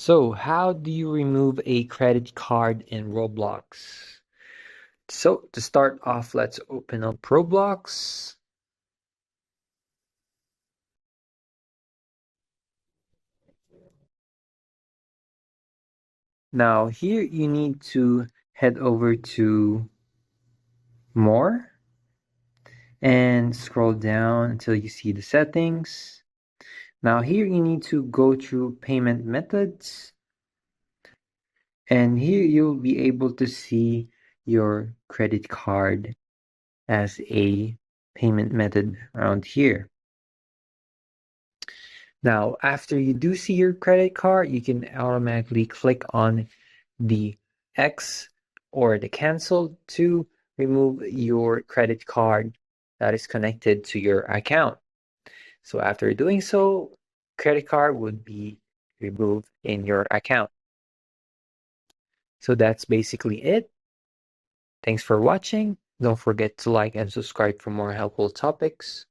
So, how do you remove a credit card in Roblox? So, to start off, let's open up Roblox. Now, here you need to head over to More and scroll down until you see the settings. Now, here you need to go through payment methods, and here you'll be able to see your credit card as a payment method around here. Now, after you do see your credit card, you can automatically click on the X or the cancel to remove your credit card that is connected to your account. So after doing so, credit card would be removed in your account. So that's basically it. Thanks for watching. Don't forget to like and subscribe for more helpful topics.